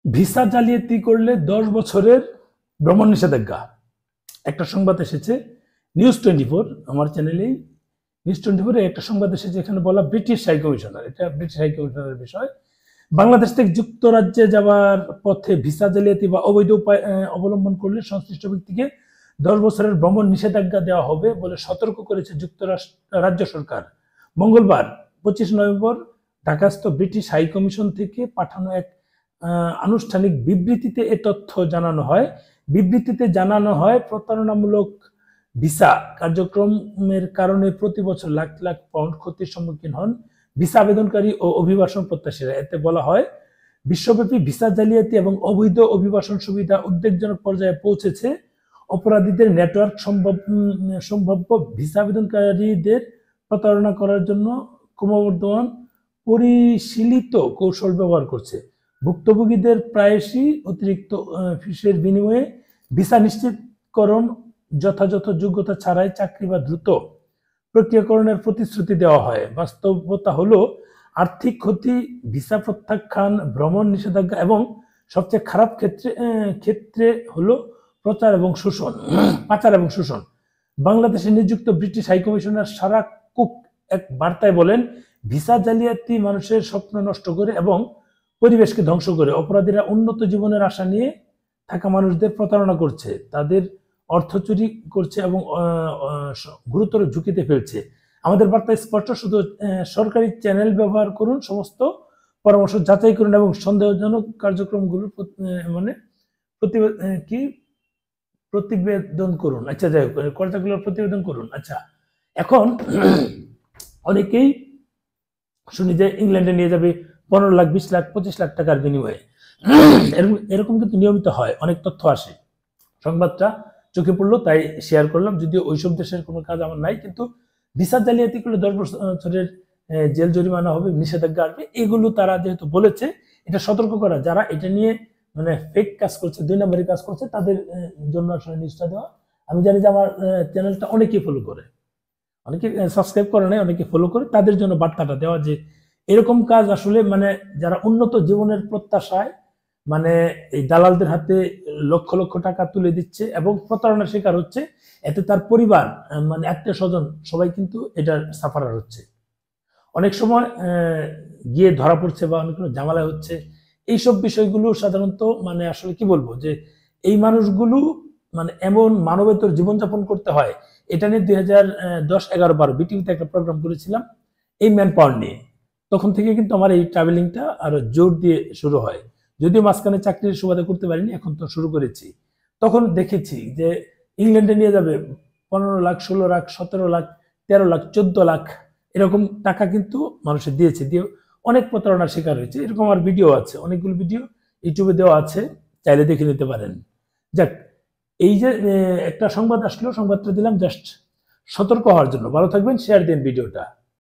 Visa জালিয়াতি করলে 10 বছরের ভ্রমণ নিষেধাজ্ঞা। একটা সংবাদ এসেছে নিউজ 24, আমার চ্যানেলেই নিউজ 24 একটা সংবাদ এসেছে, এখানে বলা ব্রিটিশ হাই কমিশনার, এটা ব্রিটিশ হাই কমিশনারের বিষয়। বাংলাদেশ থেকে যুক্তরাজ্যে যাওয়ার পথে ভিসা জালিয়াতি বা অবৈধ উপায় অবলম্বন করলে সংশ্লিষ্ট ব্যক্তিকে 10 বছরের ভ্রমণ নিষেধাজ্ঞা দেওয়া হবে বলে সতর্ক করেছে রাজ্য সরকার। মঙ্গলবার 25 নভেম্বর ঢাকাস্থ ব্রিটিশ হাই কমিশন থেকে পাঠানো এক আনুষ্ঠানিক বিবৃতিতে এ তথ্য জানানো হয়। বিবৃতিতে জানানো হয়, প্রতারণামূলক ভিসা কার্যক্রমের কারণে প্রতি বছর লাখ লাখ পাউন্ড ক্ষতির সম্মুখীন হন ভিসা আবেদনকারী ও অভিবাসন প্রত্যাশীরা। এতে বলা হয়, বিশ্বব্যাপী ভিসা জালিয়াতি এবং অবৈধ অভিবাসন সুবিধা উদ্বেগজনক পর্যায়ে পৌঁছেছে। অপরাধীদের নেটওয়ার্ক সম্ভাব্য ভিসা আবেদনকারীদের প্রতারণা করার জন্য ক্রমবর্ধমান পরিশীলিত কৌশল ব্যবহার করছে। ভুক্তভোগীদের প্রায়শই অতিরিক্ত ফিসের বিনিময়ে ভিসা নিশ্চিতকরণ, যথাযথ যোগ্যতা ছাড়াই চাকরি বা দ্রুত প্রক্রিয়াকরণের প্রতিশ্রুতি দেওয়া হয়। বাস্তবতা হলো আর্থিক ক্ষতি, ভিসা প্রত্যাখ্যান, ভ্রমণ নিষেধাজ্ঞা এবং সবচেয়ে খারাপ ক্ষেত্রে হলো পাচার এবং শোষণ। বাংলাদেশে নিযুক্ত ব্রিটিশ হাইকমিশনার সারা কুক এক বার্তায় বলেন, ভিসা জালিয়াতি মানুষের স্বপ্ন নষ্ট করে এবং পরিবেশকে ধ্বংস করে। অপরাধীরা উন্নত জীবনের আশা নিয়ে থাকা মানুষদের প্রতারণা করছে, তাদের অর্থ চুরি করছে এবং গুরুতর ঝুঁকিতে ফেলছে। আমাদের বার্তা স্পষ্ট, শুধু সরকারি চ্যানেল ব্যবহার করুন, সমস্ত পরামর্শ যাচাই করুন এবং সন্দেহজনক কার্যক্রমগুলো প্রতিবেদন করুন। আচ্ছা, যাই হোক, কর্তাগুলোর প্রতিবেদন করুন। আচ্ছা, এখন অনেকেই শুনি যে ইংল্যান্ডে নিয়ে যাবে 15 লাখ, 20 লাখ, 25 লাখ টাকার বিনিময়ে। এরকম কিন্তু নিয়মিত হয়, অনেক তথ্য আসে। সংবাদটা চোখে পড়লো তাই শেয়ার করলাম, যদিও ওইসব দেশের কোনো কাজ আমার নাই, কিন্তু ভিসা জালিয়াতি করলে 10 বছরের জেল জরিমানা হবে, নিষেধাজ্ঞা আসবে, এগুলো তারা যেহেতু বলেছে, এটা সতর্ক করা, যারা এটা নিয়ে ফেক কাজ করছে, 2 নম্বরের কাজ করছে, তাদের জন্য আসলে নিউজটা দেওয়া। আমি জানি যে আমার চ্যানেলটা অনেকেই ফলো করে, অনেকে সাবস্ক্রাইব করে নাই, অনেকে ফলো করে, তাদের জন্য বার্তাটা দেওয়া যে এরকম কাজ আসলে যারা উন্নত জীবনের প্রত্যাশায় এই দালালদের হাতে লক্ষ লক্ষ টাকা তুলে দিচ্ছে এবং প্রতারণার শিকার হচ্ছে, এতে তার পরিবার, আত্মীয় স্বজন সবাই কিন্তু এটার সাফারার হচ্ছে। অনেক সময় গিয়ে ধরা পড়ছে বা অনেক ঝামেলা হচ্ছে। এইসব বিষয়গুলো সাধারণত আসলে কি বলবো, যে এই মানুষগুলো এমন মানবেতর জীবনযাপন করতে হয়। এটা নিয়ে 2010, 11, 12 বিটিভিতে একটা প্রোগ্রাম করেছিলাম এই ম্যান পাওয়ার নিয়ে। তখন থেকে কিন্তু আমার এই ট্রাভেলিংটা আরো জোর দিয়ে শুরু হয়, যদিও মাঝখানে চাকরির সুবাদে করতে পারিনি, এখন তো শুরু করেছি। তখন দেখেছি যে ইংল্যান্ডে নিয়ে যাবে 15 লাখ, 16 লাখ, 17 লাখ, 13 লাখ, 14 লাখ, এরকম টাকা কিন্তু মানুষের দিয়ে অনেক প্রতারণার শিকার হয়েছে। এরকম আমার ভিডিও আছে, অনেকগুলো ভিডিও ইউটিউবে দেওয়া আছে, চাইলে দেখে নিতে পারেন। যাক, এই যে একটা সংবাদ আসলো, সংবাদটা দিলাম জাস্ট সতর্ক হওয়ার জন্য। ভালো থাকবেন, শেয়ার দিন ভিডিওটা।